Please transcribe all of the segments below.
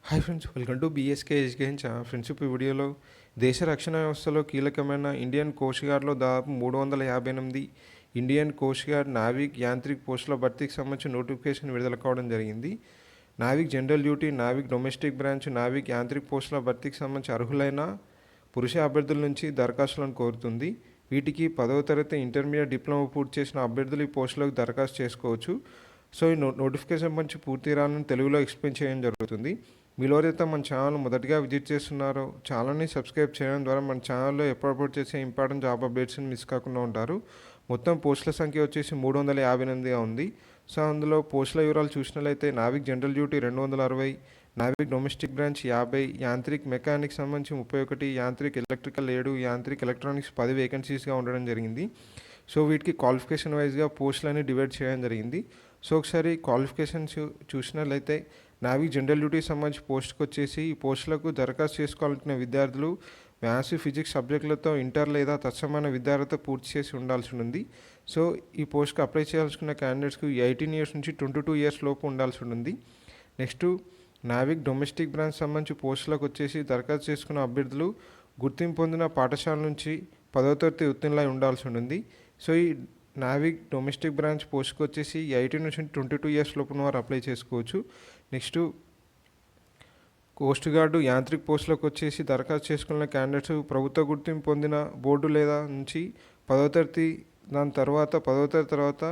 Hi friends, welcome to BSK education channel. Friends, ఈ వీడియోలో దేశ రక్షణ వ్యవస్థలో కీలకమైన ఇండియన్ కోస్ట్ గార్డ్లో దాదాపు 358 Indian coast guard Navik Yantrik పోస్టుల భర్తీకి సంబంధించిన నోటిఫికేషన్ విడుదల కావడం జరిగింది. Navik general duty, Navik domestic branch, Navik Yantrik పోస్టుల భర్తీకి సంబంధించి అర్హులైన పురుష అభ్యర్థుల నుంచి దరఖాస్తులను కోరుతుంది. వీటికి 10వ తరగతి ఇంటర్మీడియట్ డిప్లొమా పూర్తి చేసిన అభ్యర్థులు ఈ పోస్టులకు దరఖాస్తు చేసుకోవచ్చు. సో ఈ నోటిఫికేషన్ గురించి పూర్తి వివరాలను తెలుగులో ఎక్స్ప్లెయిన్ చేయడం జరుగుతుంది. మీలో ఎవరైతే మన ఛానల్ మొదటిగా విజిట్ చేస్తున్నారో ఛానల్ని సబ్స్క్రైబ్ చేయడం ద్వారా మన ఛానల్లో ఎప్పుడు చేసే ఇంపార్టెంట్ జాబ్ అప్డేట్స్ని మిస్ కాకుండా ఉంటారు. మొత్తం పోస్టుల సంఖ్య వచ్చేసి 358గా ఉంది. సో అందులో పోస్టుల వివరాలు చూసినట్లయితే Navik general duty 260, Navik domestic branch 50, Yantrik mechanic సంబంధించి 31, యాంత్రిక్ ఎలక్ట్రికల్ 7, యాంత్రిక్ ఎలక్ట్రానిక్స్ 10 వేకెన్సీస్గా ఉండడం జరిగింది. సో వీటికి క్వాలిఫికేషన్ వైజ్గా పోస్టులని డివైడ్ చేయడం జరిగింది. సో ఒకసారి క్వాలిఫికేషన్ చూసినట్లయితే నావిక్ జనరల్ డ్యూటీకి సంబంధించి పోస్ట్కి వచ్చేసి ఈ పోస్టులకు దరఖాస్తు చేసుకోవాలనుకునే విద్యార్థులు మ్యాథ్స్, ఫిజిక్స్ సబ్జెక్టులతో ఇంటర్ లేదా తత్సమాన విద్యార్థితో పూర్తి చేసి ఉండాల్సి ఉంది. సో ఈ పోస్ట్కి అప్లై చేయాల్సుకున్న క్యాండిడేట్స్కి 18 ఇయర్స్ నుంచి 22 ఇయర్స్ లోపు ఉండాల్సి ఉంది. నెక్స్ట్ నావిక్ డొమెస్టిక్ బ్రాంచ్ సంబంధించి పోస్టులకు వచ్చేసి దరఖాస్తు చేసుకున్న అభ్యర్థులు గుర్తింపు పొందిన పాఠశాల నుంచి 10వ తరగతి ఉత్తీర్ణులై ఉండాల్సి ఉంది. సో ఈ నావిక్ డొమెస్టిక్ బ్రాంచ్ పోస్ట్కి వచ్చేసి 18 నుంచి 22 ఇయర్స్ లోపు వారు అప్లై చేసుకోవచ్చు. నెక్స్ట్ కోస్ట్ గార్డు యాంత్రిక్ పోస్టులకు వచ్చేసి దరఖాస్తు చేసుకున్న క్యాండిడేట్స్ ప్రభుత్వ గుర్తింపు పొందిన బోర్డు లేదా నుంచి 10వ తరగతి, దాని తర్వాత 10వ తరగతి తర్వాత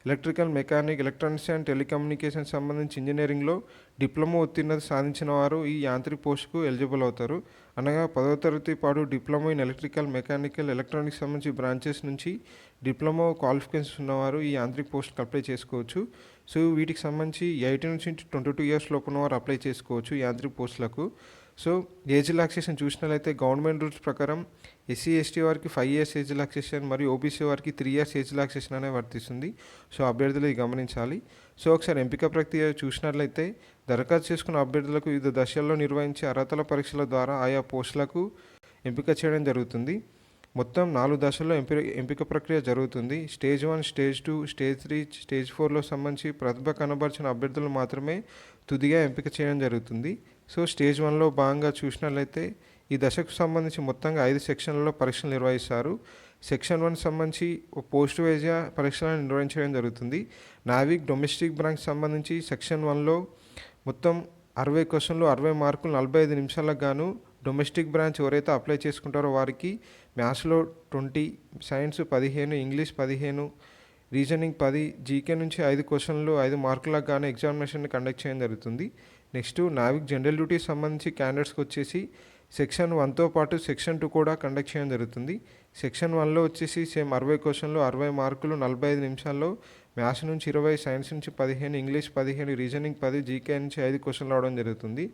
electrical, mechanic, electronics and telecommunication సంబంధించి ఇంజనీరింగ్లో డిప్లొమా ఉత్తీర్ణత సాధించిన వారు ఈ యాంత్రిక్ పోస్టుకు ఎలిజిబుల్ అవుతారు. అనగా 10వ తరగతి పాటు diploma in electrical, mechanical, electronics సంబంధించి బ్రాంచెస్ నుంచి డిప్లొమా క్వాలిఫికేషన్స్ ఉన్నవారు ఈ యాంత్రిక్ పోస్ట్కి అప్లై చేసుకోవచ్చు. సో వీటికి సంబంధించి 18 నుంచి 22 ఇయర్స్ లోపు ఉన్నవారు అప్లై చేసుకోవచ్చు యాంత్రిక్ పోస్టులకు. సో ఏజ్ రిలాక్సేషన్ చూసినట్లయితే గవర్నమెంట్ రూల్స్ ప్రకారం ఎస్సీ, ఎస్టీ వారికి 5 ఇయర్స్ ఏజ్ రిలాక్సేషన్ మరియు ఓబీసీ వారికి 3 ఇయర్స్ ఏజ్ రిలాక్సేషన్ అనేది వర్తిస్తుంది. సో అభ్యర్థులు గమనించాలి. సో ఒకసారి ఎంపిక ప్రక్రియ చూసినట్లయితే దరఖాస్తు చేసుకున్న అభ్యర్థులకు వివిధ దశల్లో నిర్వహించే అర్హతల పరీక్షల ద్వారా ఆయా పోస్టులకు ఎంపిక చేయడం జరుగుతుంది. మొత్తం 4 దశల్లో ఎంపిక ప్రక్రియ జరుగుతుంది. స్టేజ్ 1, స్టేజ్ 2, స్టేజ్ 3, స్టేజ్ 4లో సంబంధించి ప్రతిభ కనబరిచిన అభ్యర్థులు మాత్రమే తుదిగా ఎంపిక చేయడం జరుగుతుంది. సో స్టేజ్ 1లో భాగంగా చూసినట్లయితే ఈ దశకు సంబంధించి మొత్తంగా 5 సెక్షన్లలో పరీక్షలు నిర్వహిస్తారు. సెక్షన్ 1 సంబంధించి పోస్ట్ వైజ్గా పరీక్షలను నిర్వహించడం జరుగుతుంది. నావిక్ డొమెస్టిక్ బ్రాంచ్ సంబంధించి సెక్షన్ 1లో మొత్తం 60 క్వశ్చన్లు, 60 మార్కులు 45 నిమిషాలకు గాను డొమెస్టిక్ బ్రాంచ్ ఎవరైతే అప్లై చేసుకుంటారో వారికి మ్యాథ్స్లో 20, సైన్స్ 15, ఇంగ్లీష్ 15, రీజనింగ్ 10, జీకే నుంచి 5 క్వశ్చన్లు 5 మార్కులకు గాను ఎగ్జామినేషన్ కండక్ట్ చేయడం జరుగుతుంది. నెక్స్ట్ నావిక్ జనరల్ డ్యూటీకి సంబంధించి క్యాండిడేట్స్కి వచ్చేసి సెక్షన్ 1తో పాటు సెక్షన్ 2 కూడా కండక్ట్ చేయడం జరుగుతుంది. సెక్షన్ 1లో వచ్చేసి సేమ్ 60 క్వశ్చన్లు 60 మార్కులు 45 నిమిషాల్లో మ్యాథ్స్ నుంచి 20, సైన్స్ నుంచి 15, ఇంగ్లీష్ 15, రీజనింగ్ 10, జీకే నుంచి 5 క్వశ్చన్లు రావడం జరుగుతుంది.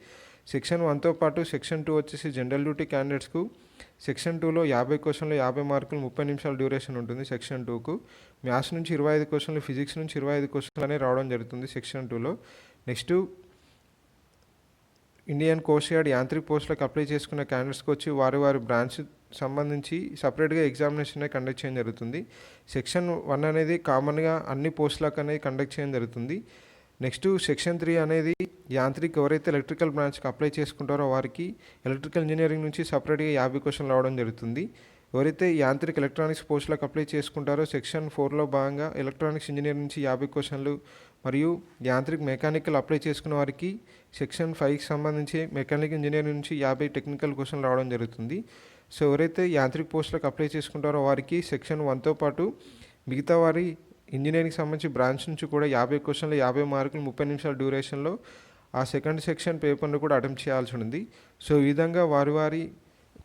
సెక్షన్ 1తో పాటు సెక్షన్ 2 వచ్చేసి జనరల్ డ్యూటీ క్యాండిడేట్స్కు సెక్షన్ 2లో 50 క్వశ్చన్లు 50 మార్కులు 30 నిమిషాల డ్యూరేషన్ ఉంటుంది. సెక్షన్ 2కు మ్యాథ్స్ నుంచి 25 క్వశ్చన్లు, ఫిజిక్స్ నుంచి 25 క్వశ్చన్లు అనేవి రావడం జరుగుతుంది సెక్షన్ 2లో. Next Indian coast guard Yantrik పోస్టులకు అప్లై చేసుకున్న క్యాండిడేట్స్కి వచ్చి వారి బ్రాంచ్ సంబంధించి సపరేట్గా ఎగ్జామినేషన్ కండక్ట్ చేయడం జరుగుతుంది. సెక్షన్ 1 అనేది కామన్గా అన్ని పోస్టులకు అనేది కండక్ట్ చేయడం జరుగుతుంది. నెక్స్ట్ సెక్షన్ 3 అనేది యాంత్రిక్ ఎవరైతే ఎలక్ట్రికల్ బ్రాంచ్కి అప్లై చేసుకుంటారో వారికి ఎలక్ట్రికల్ ఇంజనీరింగ్ నుంచి సపరేట్గా 50 క్వశ్చన్లు రావడం జరుగుతుంది. ఎవరైతే యాంత్రిక్ ఎలక్ట్రానిక్స్ పోస్టులకు అప్లై చేసుకుంటారో సెక్షన్ 4లో భాగంగా ఎలక్ట్రానిక్స్ ఇంజనీరింగ్ నుంచి 50 క్వశ్చన్లు మరియు యాంత్రిక్ మెకానికల్ అప్లై చేసుకున్న వారికి సెక్షన్ 5కి సంబంధించి మెకానికల్ ఇంజనీరింగ్ నుంచి 50 టెక్నికల్ క్వశ్చన్లు రావడం జరుగుతుంది. సో ఎవరైతే యాంత్రిక్ పోస్టులకు అప్లై చేసుకుంటారో వారికి సెక్షన్ 1తో పాటు మిగతా వారి ఇంజనీరింగ్ సంబంధించి బ్రాంచ్ నుంచి కూడా 50 క్వశ్చన్లు 50 మార్కులు 30 నిమిషాల డ్యూరేషన్లో ఆ సెకండ్ సెక్షన్ పేపర్ను కూడా అటెంప్ట్ చేయాల్సి ఉంది. సో ఈ విధంగా వారి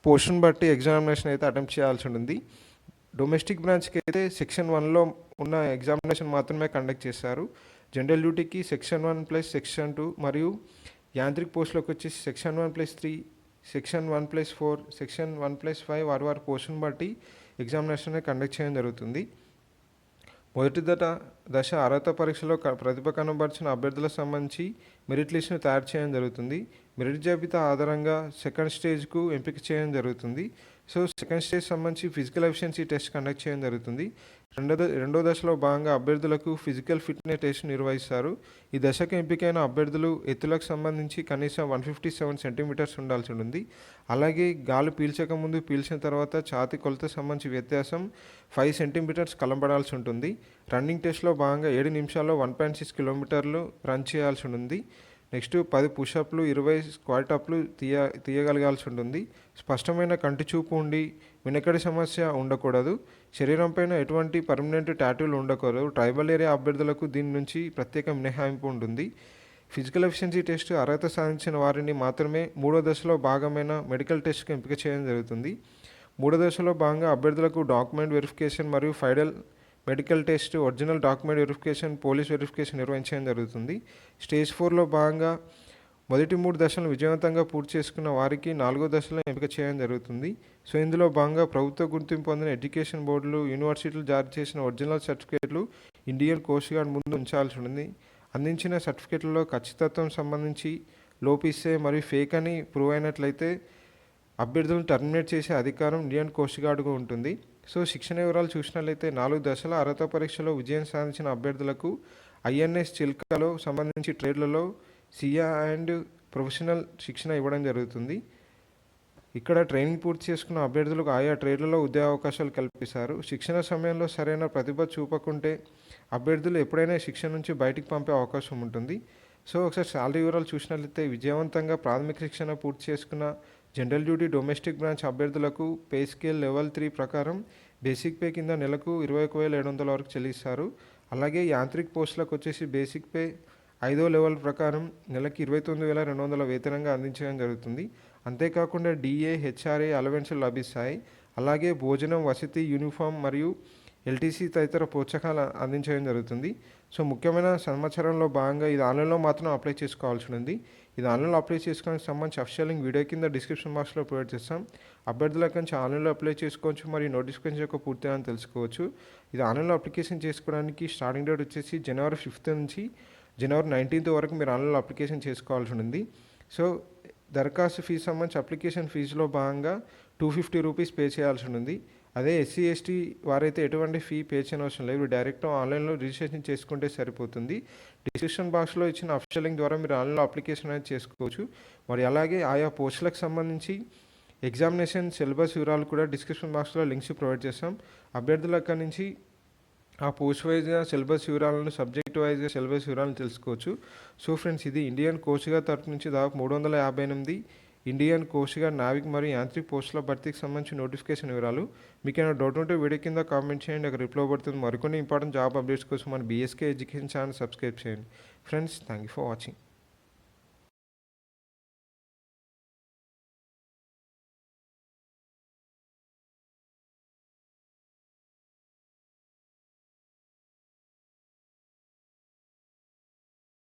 పోస్టును బట్టి ఎగ్జామినేషన్ అయితే అటెంప్ట్ చేయాల్సి ఉంటుంది. డొమెస్టిక్ బ్రాంచ్కి అయితే సెక్షన్ 1లో ఉన్న ఎగ్జామినేషన్ మాత్రమే కండక్ట్ చేస్తారు. జనరల్ డ్యూటీకి సెక్షన్ 1 ప్లస్ సెక్షన్ 2 మరియు యాంత్రిక్ పోస్టులకు వచ్చేసి సెక్షన్ 1+3, సెక్షన్ 1+4, సెక్షన్ 1+5 వారి పోస్టును బట్టి ఎగ్జామినేషన్ కండక్ట్ చేయడం జరుగుతుంది. మొదటి దశ అర్హత పరీక్షలో ప్రతిభ కనబరిచిన అభ్యర్థులకు సంబంధించి మెరిట్ లిస్టును తయారు చేయడం జరుగుతుంది. మెరిట్ జాబితా ఆధారంగా సెకండ్ స్టేజ్కు ఎంపిక చేయడం జరుగుతుంది. సో సెకండ్ స్టేజ్ సంబంధించి ఫిజికల్ ఎఫిషియన్సీ టెస్ట్ కండక్ట్ చేయడం జరుగుతుంది. రెండో దశలో భాగంగా అభ్యర్థులకు ఫిజికల్ ఫిట్నెస్ టెస్ట్ నిర్వహిస్తారు. ఈ దశకు ఎంపికైన అభ్యర్థులు ఎత్తులకు సంబంధించి కనీసం 157 సెంటీమీటర్స్ ఉండాల్సి ఉంటుంది. అలాగే గాలి పీల్చక ముందు, పీల్చిన తర్వాత ఛాతీ కొలత సంబంధించి వ్యత్యాసం 5 సెంటీమీటర్స్ కలపడాల్సి ఉంటుంది. రన్నింగ్ టెస్ట్లో భాగంగా 7 నిమిషాల్లో 1.6 కిలోమీటర్లు రన్ చేయాల్సి ఉంటుంది. నెక్స్ట్ 10 పుషప్లు, 20 స్క్వాట్ అప్లు తీయగలగాల్సి ఉంటుంది. స్పష్టమైన కంటి చూపు ఉండి వినకడి సమస్య ఉండకూడదు. శరీరం పైన ఎటువంటి పర్మనెంట్ టాటూలు ఉండకూడదు. ట్రైబల్ ఏరియా అభ్యర్థులకు దీని నుంచి ప్రత్యేక మినహాయింపు ఉంటుంది. ఫిజికల్ ఎఫిషియన్సీ టెస్ట్ అర్హత సాధించిన వారిని మాత్రమే మూడో దశలో భాగమైన మెడికల్ టెస్ట్కి ఎంపిక చేయడం జరుగుతుంది. మూడో దశలో భాగంగా అభ్యర్థులకు డాక్యుమెంట్ వెరిఫికేషన్ మరియు final medical test, original document verification, police verification నిర్వహించడం జరుగుతుంది. స్టేజ్ 4లో భాగంగా మొదటి 3 దశలను విజయవంతంగా పూర్తి చేసుకున్న వారికి 4వ దశలో ఎంపిక చేయడం జరుగుతుంది. సో ఇందులో భాగంగా ప్రభుత్వ గుర్తింపు పొందిన ఎడ్యుకేషన్ బోర్డులు, యూనివర్సిటీలు జారీ చేసిన ఒరిజినల్ సర్టిఫికేట్లు ఇండియన్ కోస్ట్ గార్డ్ ముందు ఉంచాల్సి ఉంటుంది. అందించిన సర్టిఫికేట్లలో ఖచ్చితత్వం సంబంధించి లోపిస్తే మరియు ఫేక్ అని ప్రూవ్ అయినట్లయితే అభ్యర్థులను టర్మినేట్ చేసే అధికారం ఇండియన్ కోస్ట్ గార్డ్కు ఉంటుంది. సో శిక్షణ వివరాలు చూసినట్లయితే 4 దశల అర్హత పరీక్షలో విజయం సాధించిన అభ్యర్థులకు ఐఎన్ఎస్ చిల్కాలో సంబంధించి ట్రేడ్లలో సియా అండ్ ప్రొఫెషనల్ శిక్షణ ఇవ్వడం జరుగుతుంది. ఇక్కడ ట్రైనింగ్ పూర్తి చేసుకున్న అభ్యర్థులకు ఆయా ట్రేడ్లలో ఉద్యోగ అవకాశాలు కల్పిస్తారు. శిక్షణ సమయంలో సరైన ప్రతిభ చూపకుంటే అభ్యర్థులు ఎప్పుడైనా శిక్షణ నుంచి బయటికి పంపే అవకాశం ఉంటుంది. సో ఒకసారి శాలరీ వివరాలు చూసినట్లయితే విజయవంతంగా ప్రాథమిక శిక్షణ పూర్తి చేసుకున్న జనరల్ డ్యూటీ డొమెస్టిక్ బ్రాంచ్ అభ్యర్థులకు పే స్కేల్ లెవెల్ 3 ప్రకారం బేసిక్ పే కింద నెలకు 21,700 వరకు చెల్లిస్తారు. అలాగే యాంత్రిక్ పోస్టులకు వచ్చేసి బేసిక్ పే 5వ లెవెల్ ప్రకారం నెలకి 29,200 వేతనంగా అందించడం జరుగుతుంది. అంతేకాకుండా డిఏ, హెచ్ఆర్ఏ అలవెన్సులు లభిస్తాయి. అలాగే భోజనం, వసతి, యూనిఫామ్ మరియు ఎల్టీసీ తదితర ప్రోత్సాహాలు అందించడం జరుగుతుంది. సో ముఖ్యమైన సమాచారంలో భాగంగా ఇది ఆన్లైన్లో మాత్రం అప్లై చేసుకోవాల్సి ఉంది. ఇది ఆన్లైన్లో అప్లై చేసుకోవడానికి సంబంధించి అఫీషియల్ లింక్ వీడియో కింద డిస్క్రిప్షన్ బాక్స్లో ప్రొవైడ్ చేస్తాం. అభ్యర్థులకు నుంచి ఆన్లైన్లో అప్లై చేసుకోవచ్చు మరియు నోటిఫికేషన్ యొక్క పూర్తిగా తెలుసుకోవచ్చు. ఇది ఆన్లైన్లో అప్లికేషన్ చేసుకోవడానికి స్టార్టింగ్ డేట్ వచ్చేసి జనవరి 5th నుంచి జనవరి 19th వరకు మీరు ఆన్లైన్లో అప్లికేషన్ చేసుకోవాల్సి ఉంది. సో దరఖాస్తు ఫీజు సంబంధించి అప్లికేషన్ ఫీజులో భాగంగా 250 రూపీస్ పే చేయాల్సి ఉంది. అదే ఎస్సీ, ఎస్టీ వారైతే ఎటువంటి ఫీ పే చేయనవసరం లేదు. డైరెక్ట్ ఆన్లైన్లో రిజిస్ట్రేషన్ చేసుకుంటే సరిపోతుంది. డిస్క్రిప్షన్ బాక్స్లో ఇచ్చిన అఫీషియల్ లింక్ ద్వారా మీరు ఆన్లైన్లో అప్లికేషన్ అనేది చేసుకోవచ్చు. మరి అలాగే ఆయా పోస్టులకు సంబంధించి ఎగ్జామినేషన్ సిలబస్ వివరాలు కూడా డిస్క్రిప్షన్ బాక్స్లో లింక్స్ ప్రొవైడ్ చేస్తాం. అభ్యర్థుల అక్కడి నుంచి ఆ పోస్ట్ వైజ్గా సిలబస్ వివరాలను, సబ్జెక్ట్ వైజ్గా సిలబస్ వివరాలను తెలుసుకోవచ్చు. సో ఫ్రెండ్స్, ఇది ఇండియన్ కోస్ట్ గార్డ్ తరపు నుంచి దాదాపు 358 ఇండియన్ కోస్ట్ గార్డ్ నావిక్ మరియు యాంత్రిక్ పోస్టుల భర్తీకి సంబంధించి నోటిఫికేషన్ వివరాలు. మీకు ఏమైనా డౌట్ ఉంటే వీడియో కింద కామెంట్ చేయండి, అక్కడ రిప్లై పడుతుంది. మరికొన్ని ఇంపార్టెంట్ జాబ్ అప్డేట్స్ కోసం మన బీఎస్కే ఎడ్యుకేషన్ ఛానల్ సబ్స్క్రైబ్ చేయండి. Friends, thank you for watching.